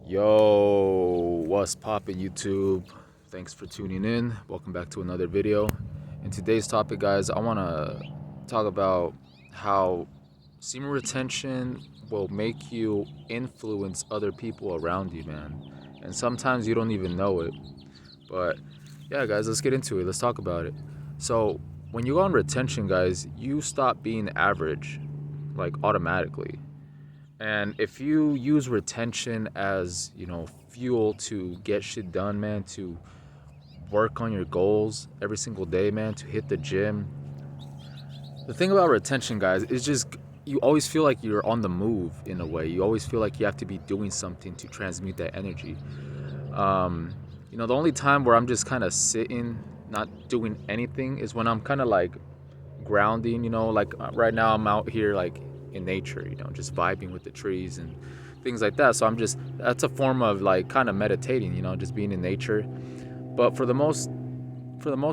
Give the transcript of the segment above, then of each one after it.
Yo, what's poppin' YouTube? Thanks for tuning in. Welcome back to another video. In today's topic, guys, I want to talk about how semen retention will make you influence other people around you, man. And sometimes you don't even know it. But yeah, guys, let's get into it. Let's talk about it. So, when you go on retention, guys, you stop being average, like automatically. And if you use retention as, fuel to get shit done, man, to work on your goals every single day, man, to hit the gym. The thing about retention, guys, is just you always feel like you're on the move in a way. You always feel like you have to be doing something to transmute that energy. Um, the only time where I'm just kind of sitting, not doing anything is when I'm kind of like grounding, like right now I'm out here like in nature, just vibing with the trees and things like that. So that's a form of like kind of meditating, just being in nature. But for the most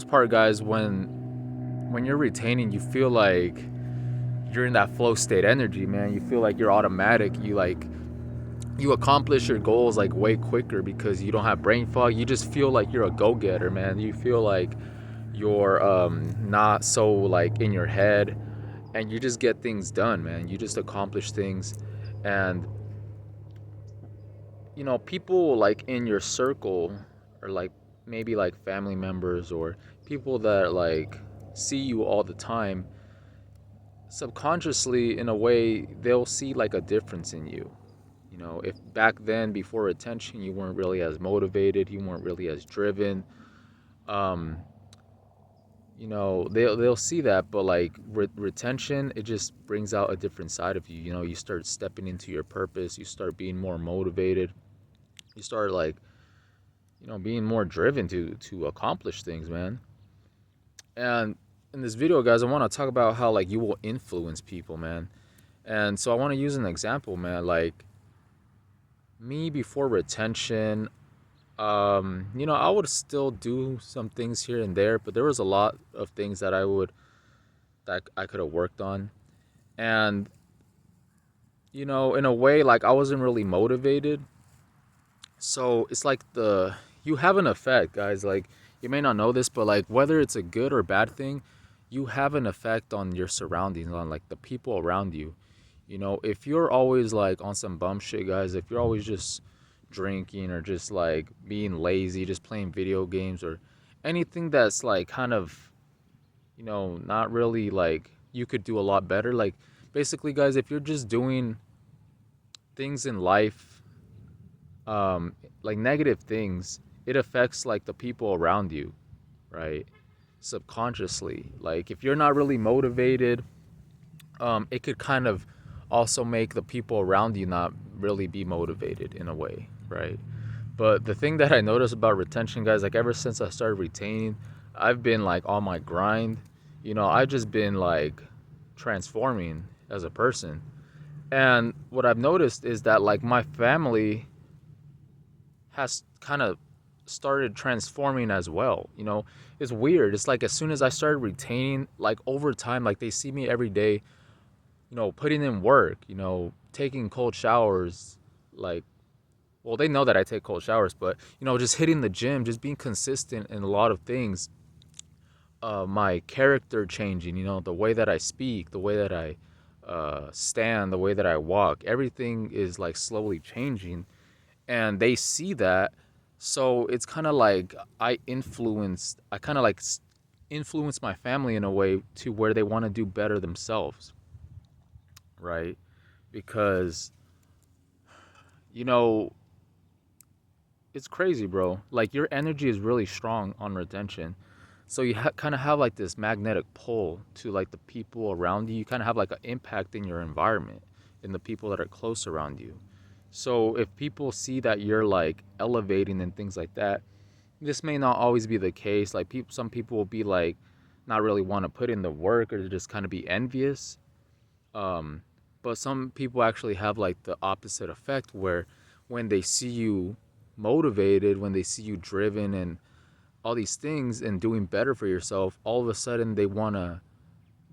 part, guys, when you're retaining, you feel like you're in that flow state energy, man. You feel like you're automatic. You accomplish your goals like way quicker because you don't have brain fog. You just feel like you're a go-getter, man. You feel like you're not so like in your head, and you just get things done, man. You just accomplish things. And people like in your circle, or like maybe like family members or people that like see you all the time, subconsciously in a way they'll see like a difference in you. If back then before retention you weren't really as motivated, you weren't really as driven, um they'll see that. But like retention, it just brings out a different side of you. You start stepping into your purpose, you start being more motivated, you start like being more driven to accomplish things, man. And in this video, guys, I want to talk about how like you will influence people, man. And so I want to use an example, man. Like me before retention, I would still do some things here and there, but there was a lot of things that I could have worked on. And in a way, like I wasn't really motivated. So it's like you have an effect, guys. Like you may not know this, but like whether it's a good or bad thing, you have an effect on your surroundings, on like the people around you. If you're always like on some bum shit, guys, if you're always just drinking or just like being lazy, just playing video games or anything that's like kind of, not really like you could do a lot better. Like basically, guys, if you're just doing things in life, like negative things, it affects like the people around you, right? Subconsciously. Like if you're not really motivated, it could kind of also make the people around you not really be motivated in a way, right? But the thing that I noticed about retention, guys, like ever since I started retaining, I've been like on my grind. I've just been like transforming as a person. And what I've noticed is that like my family has kind of started transforming as well. It's weird. It's like as soon as I started retaining, like over time, like they see me every day, putting in work, taking cold showers, like, well, they know that I take cold showers, but, just hitting the gym, just being consistent in a lot of things. My character changing, the way that I speak, the way that I stand, the way that I walk, everything is like slowly changing. And they see that. So it's kind of like I kind of like influence my family in a way to where they want to do better themselves, right? Because you know it's crazy, bro. Like your energy is really strong on retention, so you kind of have like this magnetic pull to like the people around you. You kind of have like an impact in your environment, in the people that are close around you. So if people see that you're like elevating and things like that, this may not always be the case. Like some people will be like not really want to put in the work or just kind of be envious. Um, but some people actually have like the opposite effect where when they see you motivated, when they see you driven and all these things and doing better for yourself, all of a sudden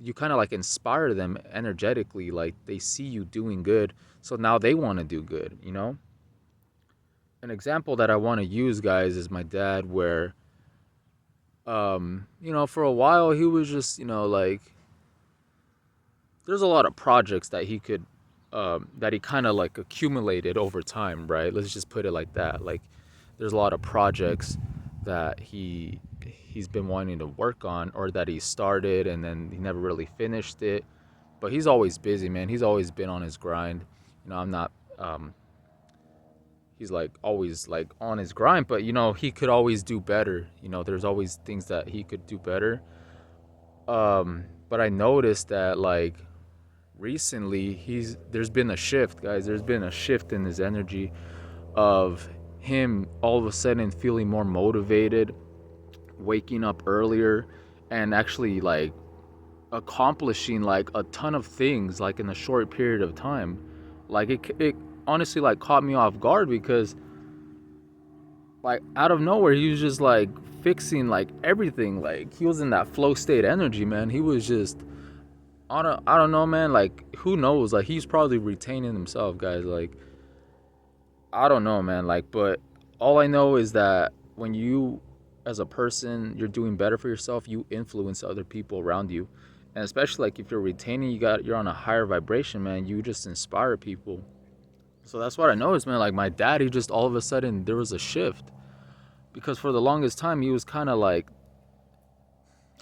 you kind of like inspire them energetically. Like they see you doing good, so now they want to do good. an example that I want to use, guys, is my dad, where for a while he was just, like, there's a lot of projects that he could that he kind of like accumulated over time, right? Let's just put it like that. Like, there's a lot of projects that he's been wanting to work on, or that he started and then he never really finished it. But he's always busy, man. He's always been on his grind. I'm not he's like always like on his grind, but he could always do better. There's always things that he could do better. But I noticed that, like, recently there's been a shift, guys. There's been a shift in his energy, of him all of a sudden feeling more motivated, waking up earlier, and actually like accomplishing like a ton of things like in a short period of time. Like, it honestly like caught me off guard, because like out of nowhere he was just like fixing like everything. Like, he was in that flow state energy, man. He was just, I don't know, man. Like, who knows? Like, he's probably retaining himself, guys. Like, I don't know, man. Like, but all I know is that when you, as a person, you're doing better for yourself, you influence other people around you. And especially like if you're retaining, you're on a higher vibration, man. You just inspire people. So that's what I noticed, man. Like, my dad, he just all of a sudden there was a shift, because for the longest time he was kind of like,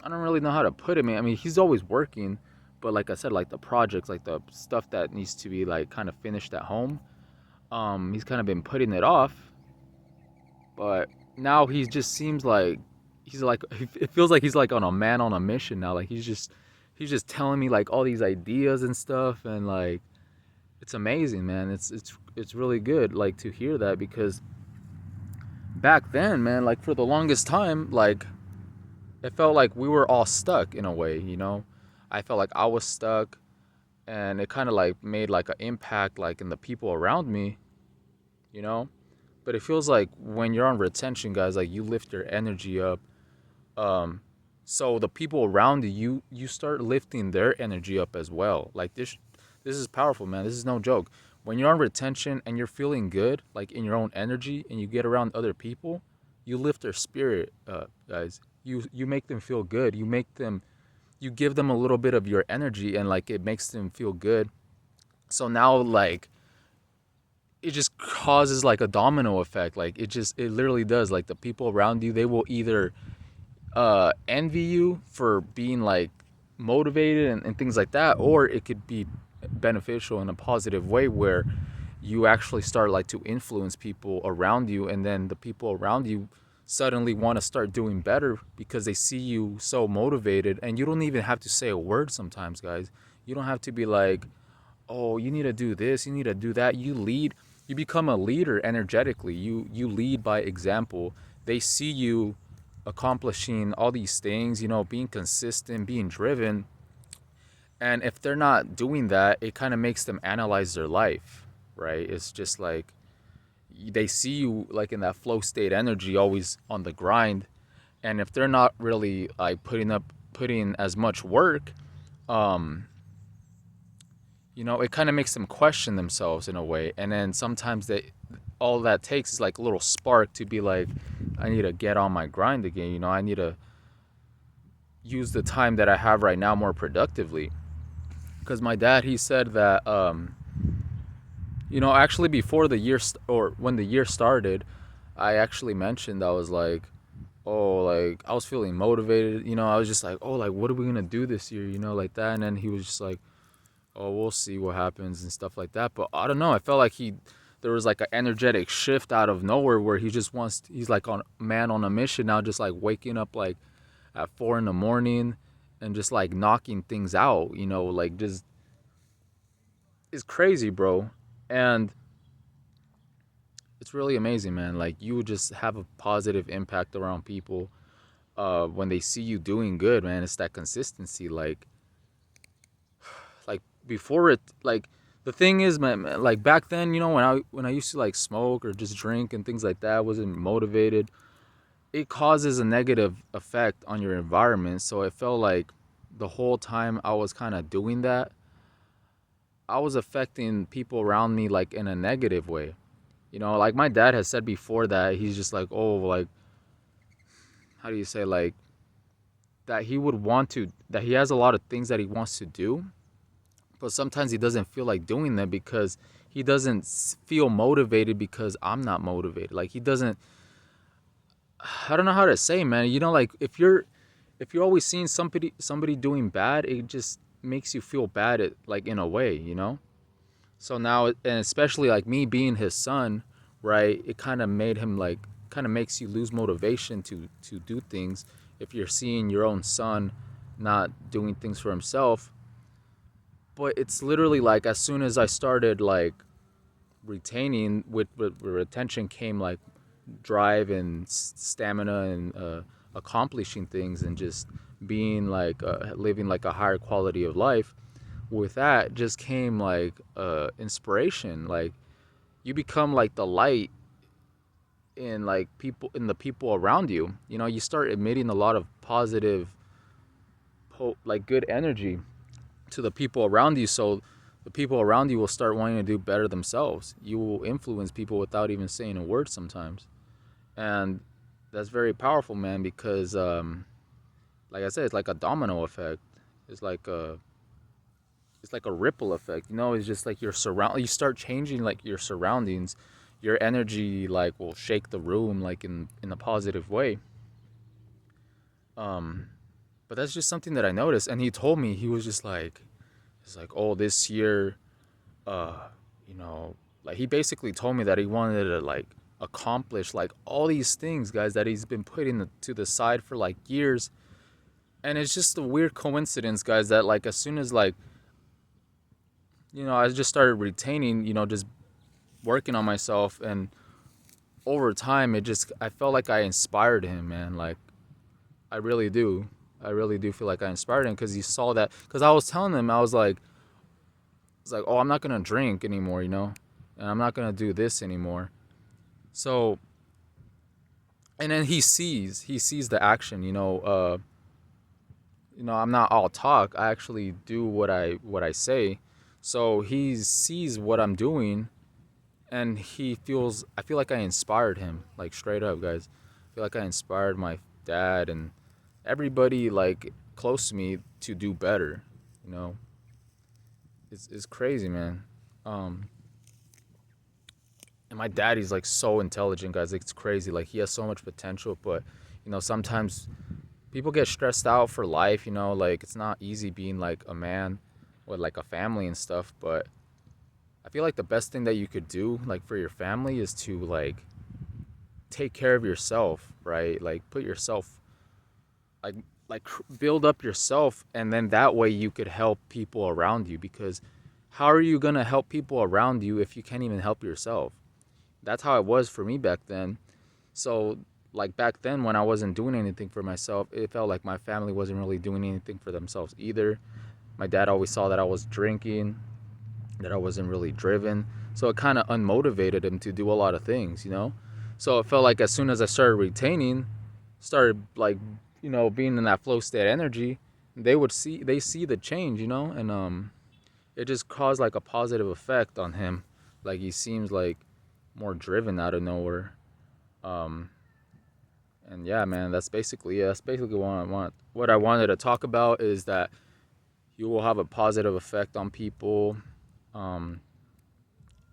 I don't really know how to put it, man. I mean, he's always working, but like I said, like the projects, like the stuff that needs to be like kind of finished at home, he's kind of been putting it off. But now he just seems like he's like, it feels like he's like on a man on a mission now. Like, he's just telling me like all these ideas and stuff, and like, it's amazing, man. It's really good like to hear that, because back then, man, like for the longest time, like it felt like we were all stuck in a way. I felt like I was stuck, and it kind of like made like an impact like in the people around me, you know? But it feels like when you're on retention, guys, like you lift your energy up. Um so the people around you start lifting their energy up as well. Like, this is powerful, man. This is no joke. When you're on retention and you're feeling good, like in your own energy, and you get around other people, you lift their spirit, guys. You make them feel good. You give them a little bit of your energy, and like it makes them feel good. So now, like, it just causes like a domino effect. Like, it literally does. Like, the people around you, they will either envy you for being like motivated and things like that, or it could be beneficial in a positive way, where you actually start like to influence people around you, and then the people around you suddenly want to start doing better because they see you so motivated. And you don't even have to say a word sometimes, guys. You don't have to be like, oh, you need to do this, you need to do that. You lead. You become a leader energetically. You lead by example. They see you accomplishing all these things, being consistent, being driven. And if they're not doing that, it kind of makes them analyze their life, right? It's just like they see you like in that flow state energy, always on the grind. And if they're not really like putting as much work, um, it kind of makes them question themselves in a way. And then sometimes all that takes is like a little spark to be like, I need to get on my grind again. I need to use the time that I have right now more productively. Because my dad, he said that, actually before the year, or when the year started, I actually mentioned, I was like, oh, like I was feeling motivated. I was just like, oh, like what are we gonna do this year? Like that. And then he was just like, oh, we'll see what happens and stuff like that. But I don't know. I felt like there was like an energetic shift out of nowhere, where he's like on man on a mission now, just like waking up like at 4 a.m. and just like knocking things out. Like, just, it's crazy, bro. And it's really amazing, man. Like, you just have a positive impact around people when they see you doing good, man. It's that consistency. Like before it, like, the thing is, man, like back then, when I used to like smoke or just drink and things like that, wasn't motivated, it causes a negative effect on your environment. So it felt like the whole time I was kind of doing that, I was affecting people around me like in a negative way. You know, like my dad has said before that he's just like, oh, like, how do you say, like, that he would want to, that he has a lot of things that he wants to do, but sometimes he doesn't feel like doing them because he doesn't feel motivated because I'm not motivated. Like he doesn't, I don't know how to say, man. You know, like if you're always seeing somebody doing bad, it just makes you feel bad at, like, in a way, you know? So now, and especially like me being his son, right? It kind of made him like, kind of makes you lose motivation to do things if you're seeing your own son not doing things for himself. But it's literally like as soon as I started like retaining, with retention came like drive and stamina and accomplishing things and just being like living like a higher quality of life. With that just came like inspiration. Like you become like the light in like people, in the people around you. You know, you start emitting a lot of positive, like good energy to the people around you. So the people around you will start wanting to do better themselves. You will influence people without even saying a word sometimes. And that's very powerful, man, because like I said, it's like a domino effect. It's like a it's like a ripple effect. You know, it's just like you start changing like your surroundings. Your energy like will shake the room like in a positive way. Um but that's just something that I noticed, and he told me, he was just like, it's like, oh, this year, uh you know, like he basically told me that he wanted to like accomplish like all these things, guys, that he's been putting to the side for like years. And it's just a weird coincidence, guys, that like as soon as like, you know, I just started retaining, you know, just working on myself, and over time it just, I felt like I inspired him, man. Like I really do. I really do feel like I inspired him because he saw that, because I was telling him, I was like, it's like, oh, I'm not gonna drink anymore, you know, and I'm not gonna do this anymore. So, and then he sees the action, you know, I'm not all talk. I actually do what I say. So he sees what I'm doing, and he feels, I feel like I inspired him, like straight up, guys. I feel like I inspired my dad and everybody like close to me to do better. You know, it's crazy, man. Um, and my dad, he's like so intelligent, guys. Like, it's crazy. Like he has so much potential, but you know, sometimes people get stressed out for life. You know, like it's not easy being like a man with like a family and stuff. But I feel like the best thing that you could do like for your family is to like take care of yourself, right? Like put yourself, like build up yourself, and then that way you could help people around you, because how are you going to help people around you if you can't even help yourself? That's how it was for me back then. So like back then when I wasn't doing anything for myself, it felt like my family wasn't really doing anything for themselves either. My dad always saw that I was drinking, that I wasn't really driven. So it kind of unmotivated him to do a lot of things, you know? So it felt like as soon as I started retaining, started like, you know, being in that flow state energy, they see the change, you know? And it just caused like a positive effect on him. Like he seems like more driven out of nowhere. Um and yeah, man, that's basically, yeah, that's basically what I wanted to talk about, is that you will have a positive effect on people. Um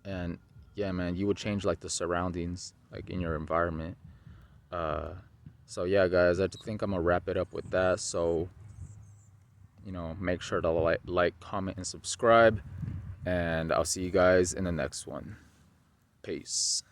and yeah, man, you would change like the surroundings like in your environment. uh so yeah, guys, I think I'm gonna wrap it up with that. So, you know, make sure to like, comment, and subscribe, and I'll see you guys in the next one. Peace.